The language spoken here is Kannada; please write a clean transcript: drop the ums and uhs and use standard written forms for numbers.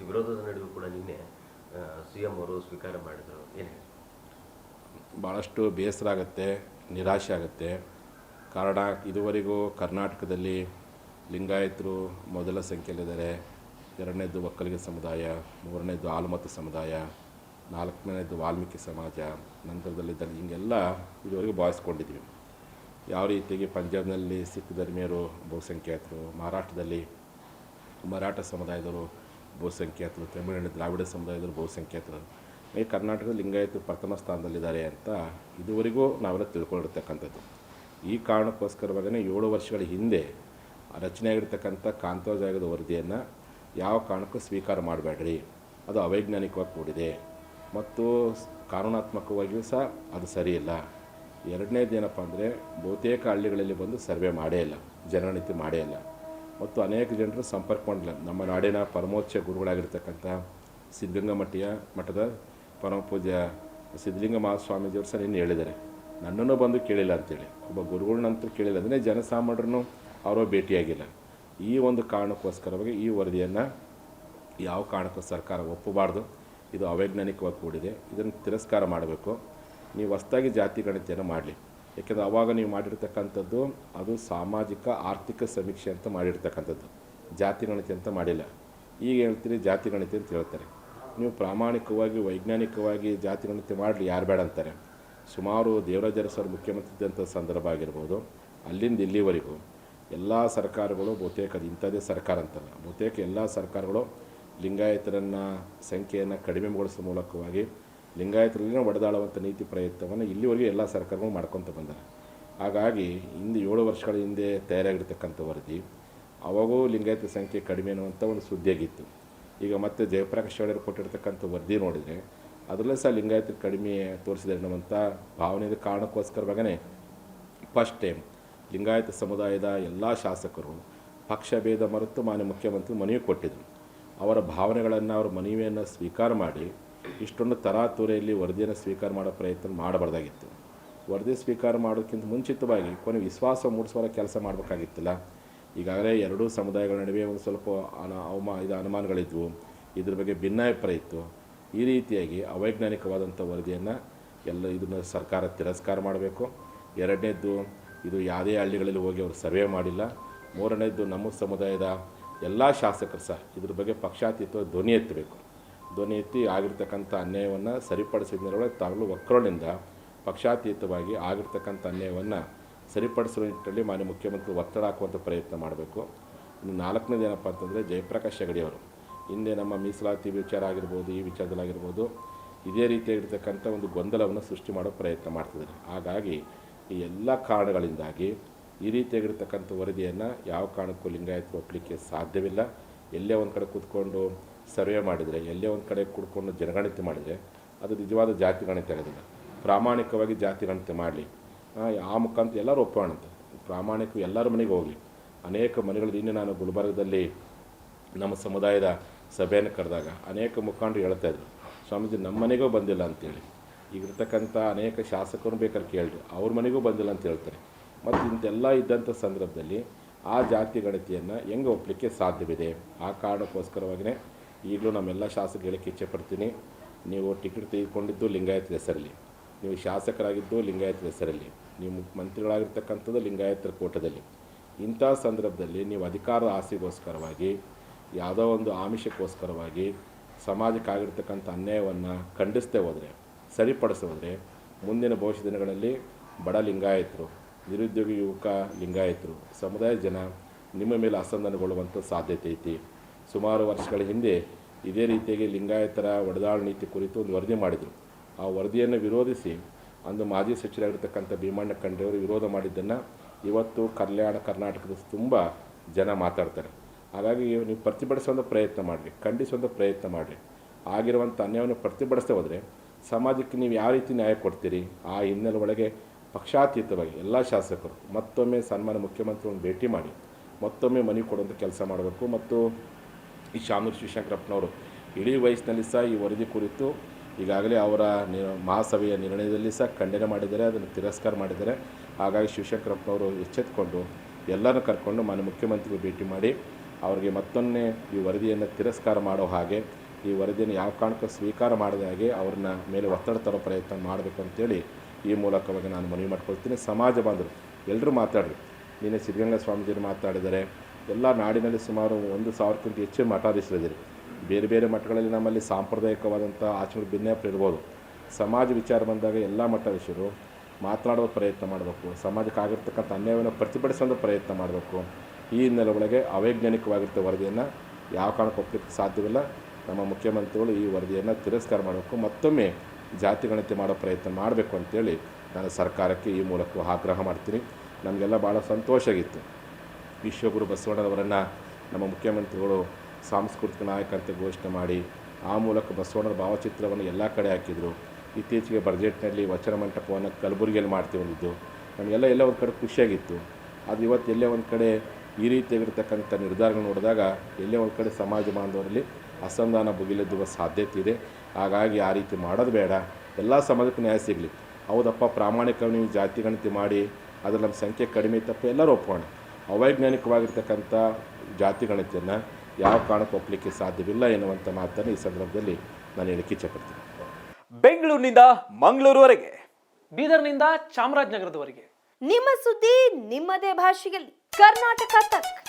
ವಿರೋಧದ ನಡುವೆ ಕೂಡ ನಿನ್ನೆ CM ಅವರು ಸ್ವೀಕಾರ ಮಾಡಿದರು. ಏನು ಹೇಳಿ? ಭಾಳಷ್ಟು ಬೇಸರ ಆಗುತ್ತೆ, ನಿರಾಶೆ ಆಗುತ್ತೆ. ಕಾರಣ ಇದುವರೆಗೂ ಕರ್ನಾಟಕದಲ್ಲಿ ಲಿಂಗಾಯತರು ಮೊದಲ ಸಂಖ್ಯೆಯಲ್ಲಿದ್ದಾರೆ, ಎರಡನೇದು ಒಕ್ಕಲಿಗ ಸಮುದಾಯ, ಮೂರನೇದು ಆಲಮತ ಸಮುದಾಯ, ನಾಲ್ಕನೇದು ವಾಲ್ಮೀಕಿ ಸಮಾಜ, ನಂತರದಲ್ಲಿ ಹಿಂಗೆಲ್ಲ ಇದುವರೆಗೂ ಭಾವಿಸ್ಕೊಂಡಿದ್ವಿ. ಯಾವ ರೀತಿಯಾಗಿ ಪಂಜಾಬ್ನಲ್ಲಿ ಸಿಖ್ ಧರ್ಮೀಯರು ಬಹುಸಂಖ್ಯಾತರು, ಮಹಾರಾಷ್ಟ್ರದಲ್ಲಿ ಮರಾಠ ಸಮುದಾಯದವರು ಬಹುಸಂಖ್ಯಾತರು, ತಮಿಳುನಾಡು ದ್ರಾವಿಡ ಸಮುದಾಯದವರು ಬಹುಸಂಖ್ಯಾತರು, ಈ ಕರ್ನಾಟಕದ ಲಿಂಗಾಯತರು ಪ್ರಥಮ ಸ್ಥಾನದಲ್ಲಿದ್ದಾರೆ ಅಂತ ಇದುವರೆಗೂ ನಾವೆಲ್ಲ ತಿಳ್ಕೊಂಡಿರ್ತಕ್ಕಂಥದ್ದು. ಈ ಕಾರಣಕ್ಕೋಸ್ಕರವಾಗೇ 7 ವರ್ಷಗಳ ಹಿಂದೆ ರಚನೆಯಾಗಿರ್ತಕ್ಕಂಥ ಕಾಂತರಾಜ್ ಆಯೋಗದ ವರದಿಯನ್ನು ಯಾವ ಕಾರಣಕ್ಕೂ ಸ್ವೀಕಾರ ಮಾಡಬೇಡ್ರಿ, ಅದು ಅವೈಜ್ಞಾನಿಕವಾಗಿ ಕೂಡಿದೆ ಮತ್ತು ಕಾನೂನಾತ್ಮಕವಾಗಿಯೂ ಸಹ ಅದು ಸರಿಯಿಲ್ಲ. ಎರಡನೇದು ಏನಪ್ಪ ಅಂದರೆ, ಬಹುತೇಕ ಹಳ್ಳಿಗಳಲ್ಲಿ ಬಂದು ಸರ್ವೆ ಮಾಡೇ ಇಲ್ಲ, ಜನಗಣತಿ ಮಾಡೇ ಇಲ್ಲ ಮತ್ತು ಅನೇಕ ಜನರು ಸಂಪರ್ಕ ಮಾಡಿಲ್ಲ. ನಮ್ಮ ನಾಡಿನ ಪರಮೋಚ್ಚ ಗುರುಗಳಾಗಿರ್ತಕ್ಕಂಥ ಸಿದ್ಧಗಂಗಾ ಮಠದ ಪರಮ ಪೂಜ್ಯ ಸಿದ್ಧಲಿಂಗ ಮಹಾಸ್ವಾಮೀಜಿಯವರು ಸಹ ನಿನ್ನೆ ಹೇಳಿದ್ದಾರೆ, ನನ್ನನ್ನು ಬಂದು ಕೇಳಿಲ್ಲ ಅಂತೇಳಿ. ಒಬ್ಬ ಗುರುಗಳನ್ನಂತೂ ಕೇಳಿಲ್ಲ, ಅಂದರೆ ಜನಸಾಮಾನ್ಯರನ್ನು ಅವರೋ ಭೇಟಿಯಾಗಿಲ್ಲ. ಈ ಒಂದು ಕಾರಣಕ್ಕೋಸ್ಕರವಾಗಿ ಈ ವರದಿಯನ್ನು ಯಾವ ಕಾರಣಕ್ಕೂ ಸರ್ಕಾರ ಒಪ್ಪಬಾರ್ದು, ಇದು ಅವೈಜ್ಞಾನಿಕವಾಗಿ ಕೂಡಿದೆ, ಇದನ್ನು ತಿರಸ್ಕಾರ ಮಾಡಬೇಕು. ನೀವು ಹೊಸದಾಗಿ ಜಾತಿ ಗಣತಿಯನ್ನು ಮಾಡಲಿ, ಏಕೆಂದರೆ ಆವಾಗ ನೀವು ಮಾಡಿರ್ತಕ್ಕಂಥದ್ದು ಅದು ಸಾಮಾಜಿಕ ಆರ್ಥಿಕ ಸಮೀಕ್ಷೆ ಅಂತ ಮಾಡಿರ್ತಕ್ಕಂಥದ್ದು, ಜಾತಿ ಗಣತಿ ಅಂತ ಮಾಡಿಲ್ಲ. ಈಗ ಹೇಳ್ತೀರಿ ಜಾತಿ ಗಣತಿ ಅಂತ ಹೇಳ್ತಾರೆ. ನೀವು ಪ್ರಾಮಾಣಿಕವಾಗಿ ವೈಜ್ಞಾನಿಕವಾಗಿ ಜಾತಿ ಗಣತಿ ಮಾಡಲಿ, ಯಾರು ಬೇಡ ಅಂತಾರೆ. ಸುಮಾರು ದೇವರಾಜ ಅರಸು ಅವರು ಮುಖ್ಯಮಂತ್ರಿ ಇದ್ದಂಥ ಸಂದರ್ಭ ಆಗಿರ್ಬೋದು, ಅಲ್ಲಿಂದ ಇಲ್ಲಿವರೆಗೂ ಎಲ್ಲ ಸರ್ಕಾರಗಳು, ಬಹುತೇಕ ಅದು ಇಂಥದ್ದೇ ಸರ್ಕಾರ ಅಂತಲ್ಲ, ಬಹುತೇಕ ಎಲ್ಲ ಸರ್ಕಾರಗಳು ಲಿಂಗಾಯತರನ್ನು ಸಂಖ್ಯೆಯನ್ನು ಕಡಿಮೆಗೊಳಿಸುವ ಮೂಲಕವಾಗಿ ಲಿಂಗಾಯತರಲ್ಲಿನ ಒಡೆದಾಳುವಂಥ ನೀತಿ ಪ್ರಯತ್ನವನ್ನು ಇಲ್ಲಿವರೆಗೂ ಎಲ್ಲ ಸರ್ಕಾರಗಳು ಮಾಡ್ಕೊತ ಬಂದ್ದಾರೆ. ಹಾಗಾಗಿ 7 ವರ್ಷಗಳ ಹಿಂದೆ ತಯಾರಾಗಿರ್ತಕ್ಕಂಥ ವರದಿ, ಅವಾಗೂ ಲಿಂಗಾಯತ ಸಂಖ್ಯೆ ಕಡಿಮೆ ಅನ್ನುವಂಥ ಒಂದು ಸುದ್ದಿಯಾಗಿತ್ತು. ಈಗ ಮತ್ತೆ ಜಯಪ್ರಕಾಶ್ ಅವರು ಕೊಟ್ಟಿರ್ತಕ್ಕಂಥ ವರದಿ ನೋಡಿದರೆ ಅದರಲ್ಲೇ ಸಹ ಲಿಂಗಾಯತ ಕಡಿಮೆ ತೋರಿಸಿದೆ ಅನ್ನುವಂಥ ಭಾವನೆಯ ಕಾರಣಕ್ಕೋಸ್ಕರವಾಗೇ ಫಸ್ಟ್ ಟೈಮ್ ಲಿಂಗಾಯತ ಸಮುದಾಯದ ಎಲ್ಲ ಶಾಸಕರು ಪಕ್ಷಭೇದ ಮರೆತು ಮಾನ್ಯ ಮುಖ್ಯಮಂತ್ರಿ ಮನವಿ ಕೊಟ್ಟಿದ್ದರು. ಅವರ ಭಾವನೆಗಳನ್ನು, ಅವರ ಮನವಿಯನ್ನು ಸ್ವೀಕಾರ ಮಾಡಿ ಇಷ್ಟೊಂದು ತರಾತುರೆಯಲ್ಲಿ ವರದಿಯನ್ನು ಸ್ವೀಕಾರ ಮಾಡೋ ಪ್ರಯತ್ನ ಮಾಡಬಾರ್ದಾಗಿತ್ತು. ವರದಿ ಸ್ವೀಕಾರ ಮಾಡೋದಕ್ಕಿಂತ ಮುಂಚಿತವಾಗಿ ಕೊನೆ ವಿಶ್ವಾಸ ಮೂಡಿಸುವ ಕೆಲಸ ಮಾಡಬೇಕಾಗಿತ್ತಿಲ್ಲ. ಈಗಾಗಲೇ ಎರಡೂ ಸಮುದಾಯಗಳ ನಡುವೆ ಒಂದು ಸ್ವಲ್ಪ ಅನುಮಾನಗಳಿದ್ವು, ಇದ್ರ ಬಗ್ಗೆ ಭಿನ್ನಾಭಿಪ್ರಾಯ ಇತ್ತು. ಈ ರೀತಿಯಾಗಿ ಅವೈಜ್ಞಾನಿಕವಾದಂಥ ವರದಿಯನ್ನು ಇದನ್ನು ಸರ್ಕಾರ ತಿರಸ್ಕಾರ ಮಾಡಬೇಕು. ಎರಡನೇದ್ದು, ಇದು ಯಾವುದೇ ಹಳ್ಳಿಗಳಲ್ಲಿ ಹೋಗಿ ಅವರು ಸರ್ವೆ ಮಾಡಿಲ್ಲ. ಮೂರನೇದ್ದು, ನಮ್ಮ ಸಮುದಾಯದ ಎಲ್ಲ ಶಾಸಕರು ಸಹ ಇದ್ರ ಬಗ್ಗೆ ಪಕ್ಷಾತೀತ ಧ್ವನಿ ಎತ್ತಬೇಕು. ಧ್ವನಿ ಎತ್ತಿ ಆಗಿರ್ತಕ್ಕಂಥ ಅನ್ಯಾಯವನ್ನು ಸರಿಪಡಿಸಿದ್ರೊಳಗೆ ತಾವು ಒಕ್ಕಲಿನಿಂದ ಪಕ್ಷಾತೀತವಾಗಿ ಆಗಿರ್ತಕ್ಕಂಥ ಅನ್ಯಾಯವನ್ನು ಸರಿಪಡಿಸುವ ನಿಟ್ಟಿನಲ್ಲಿ ಮಾನ್ಯ ಮುಖ್ಯಮಂತ್ರಿ ಒತ್ತಡ ಹಾಕುವಂಥ ಪ್ರಯತ್ನ ಮಾಡಬೇಕು. ಇನ್ನು ನಾಲ್ಕನೇದು ಏನಪ್ಪ ಅಂತಂದರೆ, ಜಯಪ್ರಕಾಶ್ ಹೆಗಡೆ ಅವರು ಹಿಂದೆ ನಮ್ಮ ಮೀಸಲಾತಿ ವಿಚಾರ ಆಗಿರ್ಬೋದು, ಈ ವಿಚಾರದಲ್ಲಾಗಿರ್ಬೋದು ಇದೇ ರೀತಿಯಾಗಿರ್ತಕ್ಕಂಥ ಒಂದು ಗೊಂದಲವನ್ನು ಸೃಷ್ಟಿ ಮಾಡೋ ಪ್ರಯತ್ನ ಮಾಡ್ತಿದ್ದಾರೆ. ಹಾಗಾಗಿ ಈ ಎಲ್ಲ ಕಾರಣಗಳಿಂದಾಗಿ ಈ ರೀತಿಯಾಗಿರ್ತಕ್ಕಂಥ ವರದಿಯನ್ನು ಯಾವ ಕಾರಣಕ್ಕೂ ಲಿಂಗಾಯತರು ಒಪ್ಪಲಿಕ್ಕೆ ಸಾಧ್ಯವಿಲ್ಲ. ಎಲ್ಲೇ ಒಂದು ಕಡೆ ಕೂತ್ಕೊಂಡು ಸರ್ವೆ ಮಾಡಿದರೆ, ಎಲ್ಲೇ ಒಂದು ಕಡೆ ಕೂತ್ಕೊಂಡು ಜನಗಣತಿ ಮಾಡಿದರೆ ಅದು ನಿಜವಾದ ಜಾತಿ ಗಣತಿ ಆಗೋದಿಲ್ಲ. ಪ್ರಾಮಾಣಿಕವಾಗಿ ಜಾತಿ ಗಣತಿ ಮಾಡಲಿ, ಆ ಮುಖಾಂತರ ಎಲ್ಲರೂ ಒಪ್ಪೋಣಂತೆ. ಪ್ರಾಮಾಣಿಕ ಎಲ್ಲರ ಮನೆಗೆ ಹೋಗಲಿ. ಅನೇಕ ಮನೆಗಳಲ್ಲಿ ಇನ್ನೂ ನಾನು ಗುಲ್ಬರ್ಗದಲ್ಲಿ ನಮ್ಮ ಸಮುದಾಯದ ಸಭೆಯನ್ನು ಕರೆದಾಗ ಅನೇಕ ಮುಖಂಡರು ಹೇಳ್ತಾಯಿದ್ರು, ಸ್ವಾಮೀಜಿ ನಮ್ಮ ಮನೆಗೂ ಬಂದಿಲ್ಲ ಅಂತೇಳಿ. ಈಗಿರ್ತಕ್ಕಂಥ ಅನೇಕ ಶಾಸಕರು ಬೇಕಾದ್ರೆ ಕೇಳಿರಿ, ಅವ್ರ ಮನೆಗೂ ಬಂದಿಲ್ಲ ಅಂತ ಹೇಳ್ತಾರೆ. ಮತ್ತು ಇಂತೆಲ್ಲ ಇದ್ದಂಥ ಸಂದರ್ಭದಲ್ಲಿ ಆ ಜಾತಿ ಗಣತಿಯನ್ನು ಹೆಂಗೆ ಒಪ್ಪಲಿಕ್ಕೆ ಸಾಧ್ಯವಿದೆ? ಆ ಕಾರಣಕ್ಕೋಸ್ಕರವಾಗಿಯೇ ಈಗಲೂ ನಮ್ಮೆಲ್ಲ ಶಾಸಕರು ಹೇಳಕ್ಕೆ ಇಚ್ಛೆ ಪಡ್ತೀನಿ, ನೀವು ಟಿಕೆಟ್ ತೆಗೆದುಕೊಂಡಿದ್ದು ಲಿಂಗಾಯತರ ಹೆಸರಲ್ಲಿ, ನೀವು ಶಾಸಕರಾಗಿದ್ದು ಲಿಂಗಾಯತರ ಹೆಸರಲ್ಲಿ, ನೀವು ಮಂತ್ರಿಗಳಾಗಿರ್ತಕ್ಕಂಥದ್ದು ಲಿಂಗಾಯತರ ಕೋಟದಲ್ಲಿ. ಇಂಥ ಸಂದರ್ಭದಲ್ಲಿ ನೀವು ಅಧಿಕಾರದ ಆಸೆಗೋಸ್ಕರವಾಗಿ, ಯಾವುದೋ ಒಂದು ಆಮಿಷಕ್ಕೋಸ್ಕರವಾಗಿ ಸಮಾಜಕ್ಕಾಗಿರ್ತಕ್ಕಂಥ ಅನ್ಯಾಯವನ್ನು ಖಂಡಿಸದೆ ಹೋದರೆ, ಸರಿಪಡಿಸೋದ್ರೆ ಮುಂದಿನ ಭವಿಷ್ಯ ದಿನಗಳಲ್ಲಿ ಬಡ ಲಿಂಗಾಯತರು, ನಿರುದ್ಯೋಗಿ ಯುವಕ ಲಿಂಗಾಯತರು, ಸಮುದಾಯದ ಜನ ನಿಮ್ಮ ಮೇಲೆ ಅಸಮಾಧಾನಗೊಳ್ಳುವಂಥ ಸಾಧ್ಯತೆ ಐತಿ. ಸುಮಾರು ವರ್ಷಗಳ ಹಿಂದೆ ಇದೇ ರೀತಿಯಾಗಿ ಲಿಂಗಾಯತರ ಒಡೆದಾಳ ನೀತಿ ಕುರಿತು ಒಂದು ವರದಿ ಮಾಡಿದರು. ಆ ವರದಿಯನ್ನು ವಿರೋಧಿಸಿ ಅಂದು ಮಾಜಿ ಸಚಿವರಾಗಿರ್ತಕ್ಕಂಥ ಭೀಮಣ್ಣ ಖಂಡ್ರೆಯವರು ವಿರೋಧ ಮಾಡಿದ್ದನ್ನು ಇವತ್ತು ಕರ್ನಾಟಕದ ತುಂಬ ಜನ ಮಾತಾಡ್ತಾರೆ. ಹಾಗಾಗಿ ನೀವು ಪ್ರತಿಭಟಿಸುವಂಥ ಪ್ರಯತ್ನ ಮಾಡಿರಿ, ಖಂಡಿಸುವಂಥ ಪ್ರಯತ್ನ ಮಾಡಿರಿ. ಆಗಿರುವಂಥ ಅನ್ಯಾಯವನ್ನು ಪ್ರತಿಭಟಿಸದೆ ಹೋದರೆ ಸಮಾಜಕ್ಕೆ ನೀವು ಯಾವ ರೀತಿ ನ್ಯಾಯ ಕೊಡ್ತೀರಿ? ಆ ಹಿನ್ನೆಲೆ ಒಳಗೆ ಪಕ್ಷಾತೀತವಾಗಿ ಎಲ್ಲ ಶಾಸಕರು ಮತ್ತೊಮ್ಮೆ ಸನ್ಮಾನ್ಯ ಮುಖ್ಯಮಂತ್ರಿಯನ್ನು ಭೇಟಿ ಮಾಡಿ ಮತ್ತೊಮ್ಮೆ ಮನವಿ ಕೊಡುವಂಥ ಕೆಲಸ ಮಾಡಬೇಕು. ಮತ್ತು ಈ ಶಾಮನೂರು ಶಿವಶಂಕರಪ್ಪನವರು ಇಡೀ ವಯಸ್ಸಿನಲ್ಲಿ ಸಹ ಈ ವರದಿ ಕುರಿತು ಈಗಾಗಲೇ ಅವರ ಮಹಾಸಭೆಯ ನಿರ್ಣಯದಲ್ಲಿ ಸಹ ಖಂಡನೆ ಮಾಡಿದ್ದಾರೆ, ಅದನ್ನು ತಿರಸ್ಕಾರ ಮಾಡಿದ್ದಾರೆ. ಹಾಗಾಗಿ ಶಿವಶಂಕರಪ್ಪನವರು ಎಚ್ಚೆತ್ತುಕೊಂಡು ಎಲ್ಲರನ್ನು ಕರ್ಕೊಂಡು ಮಾನ್ಯ ಮುಖ್ಯಮಂತ್ರಿಗಳು ಭೇಟಿ ಮಾಡಿ ಅವರಿಗೆ ಮತ್ತೊಮ್ಮೆ ಈ ವರದಿಯನ್ನು ತಿರಸ್ಕಾರ ಮಾಡೋ ಹಾಗೆ, ಈ ವರದಿಯನ್ನು ಯಾವ ಕಾರಣಕ್ಕೂ ಸ್ವೀಕಾರ ಮಾಡದ ಹಾಗೆ ಅವ್ರನ್ನ ಮೇಲೆ ಒತ್ತಡ ತರೋ ಪ್ರಯತ್ನ ಮಾಡಬೇಕು ಅಂತೇಳಿ ಈ ಮೂಲಕವಾಗಿ ನಾನು ಮನವಿ ಮಾಡ್ಕೊಳ್ತೀನಿ. ಸಮಾಜ ಬಾಂಧವರು ಎಲ್ಲರೂ ಮಾತಾಡ್ರಿ. ನಿನ್ನೆ ಸಿದ್ಧಗಂಗಾ ಸ್ವಾಮೀಜಿಯವರು ಮಾತಾಡಿದರೆ, ಎಲ್ಲ ನಾಡಿನಲ್ಲಿ ಸುಮಾರು 1,000ಕ್ಕಿಂತ ಹೆಚ್ಚು ಮಠಾಧೀಶರಿದ್ದೀರಿ. ಬೇರೆ ಬೇರೆ ಮಠಗಳಲ್ಲಿ ನಮ್ಮಲ್ಲಿ ಸಾಂಪ್ರದಾಯಿಕವಾದಂಥ ಆಚರಣೆ ಭಿನ್ನಾಭಿಪ್ರಾಯ ಇರ್ಬೋದು. ಸಮಾಜ ವಿಚಾರ ಬಂದಾಗ ಎಲ್ಲ ಮಠಾಧೀಶರು ಮಾತನಾಡುವ ಪ್ರಯತ್ನ ಮಾಡಬೇಕು, ಸಮಾಜಕ್ಕಾಗಿರ್ತಕ್ಕಂಥ ಅನ್ಯಾಯವನ್ನು ಪ್ರತಿಭಟಿಸುವಂಥ ಪ್ರಯತ್ನ ಮಾಡಬೇಕು. ಈ ಹಿನ್ನೆಲೆ ಒಳಗೆ ಅವೈಜ್ಞಾನಿಕವಾಗಿರ್ತ ವರದಿಯನ್ನು ಯಾವ ಕಾರಣಕ್ಕೆ ಒಪ್ಪಲಿಕ್ಕೆ ಸಾಧ್ಯವಿಲ್ಲ. ನಮ್ಮ ಮುಖ್ಯಮಂತ್ರಿಗಳು ಈ ವರದಿಯನ್ನು ತಿರಸ್ಕಾರ ಮಾಡಬೇಕು, ಮತ್ತೊಮ್ಮೆ ಜಾತಿ ಗಣತಿ ಮಾಡೋ ಪ್ರಯತ್ನ ಮಾಡಬೇಕು ಅಂತೇಳಿ ನಾನು ಸರ್ಕಾರಕ್ಕೆ ಈ ಮೂಲಕ ಆಗ್ರಹ ಮಾಡ್ತೀನಿ. ನಮಗೆಲ್ಲ ಭಾಳ ಸಂತೋಷ ಆಗಿತ್ತು, ವಿಶ್ವಗುರು ಬಸವಣ್ಣನವರನ್ನು ನಮ್ಮ ಮುಖ್ಯಮಂತ್ರಿಗಳು ಸಾಂಸ್ಕೃತಿಕ ನಾಯಕ ಅಂತ ಘೋಷಣೆ ಮಾಡಿ ಆ ಮೂಲಕ ಬಸವಣ್ಣನ ಭಾವಚಿತ್ರವನ್ನು ಎಲ್ಲ ಕಡೆ ಹಾಕಿದರು. ಇತ್ತೀಚೆಗೆ ಬಜೆಟ್ನಲ್ಲಿ ವಚನ ಮಂಟಪವನ್ನು ಕಲಬುರಗಿಯಲ್ಲಿ ಮಾಡ್ತೀವಿ ಅಂದಿದ್ದು ನಮಗೆಲ್ಲ ಒಂದು ಕಡೆ ಖುಷಿಯಾಗಿತ್ತು. ಅದು ಇವತ್ತು ಎಲ್ಲೇ ಒಂದು ಕಡೆ ಈ ರೀತಿಯಾಗಿರ್ತಕ್ಕಂಥ ನಿರ್ಧಾರಗಳು ನೋಡಿದಾಗ ಎಲ್ಲೇ ಒಂದು ಕಡೆ ಸಮಾಜ ಬಾಂಧವರಲ್ಲಿ ಅಸಮಾಧಾನ ಭುಗಿಲೆದ್ದುವ ಸಾಧ್ಯತೆ ಇದೆ. ಹಾಗಾಗಿ ಆ ರೀತಿ ಮಾಡೋದು ಬೇಡ, ಎಲ್ಲ ಸಮಾಜಕ್ಕೂ ನ್ಯಾಯ ಸಿಗಲಿ. ಹೌದಪ್ಪ, ಪ್ರಾಮಾಣಿಕವಾಗಿ ನೀವು ಜಾತಿ ಗಣತಿ ಮಾಡಿ ಅದ್ರ ನಮ್ಮ ಸಂಖ್ಯೆ ಕಡಿಮೆ ಇತ್ತಪ್ಪ, ಎಲ್ಲರೂ ಒಪ್ಪೋಣ. ಅವೈಜ್ಞಾನಿಕವಾಗಿರ್ತಕ್ಕಂಥ ಜಾತಿ ಗಣತಿಯನ್ನು ಯಾವ ಕಾರಣಕ್ಕೆ ಒಪ್ಪಲಿಕ್ಕೆ ಸಾಧ್ಯವಿಲ್ಲ ಎನ್ನುವಂಥ ಮಾತನ್ನು ಈ ಸಂದರ್ಭದಲ್ಲಿ ನಾನು ಹೇಳಕ್ಕೆ ಇಚ್ಛೆಪಡ್ತೀನಿ. ಬೆಂಗಳೂರಿನಿಂದ ಮಂಗಳೂರುವರೆಗೆ, ಬೀದರ್ನಿಂದ ಚಾಮರಾಜನಗರದವರೆಗೆ ನಿಮ್ಮ ಸುದ್ದಿ ನಿಮ್ಮದೇ ಭಾಷೆಯಲ್ಲಿ ಕರ್ನಾಟಕ ತಕ್.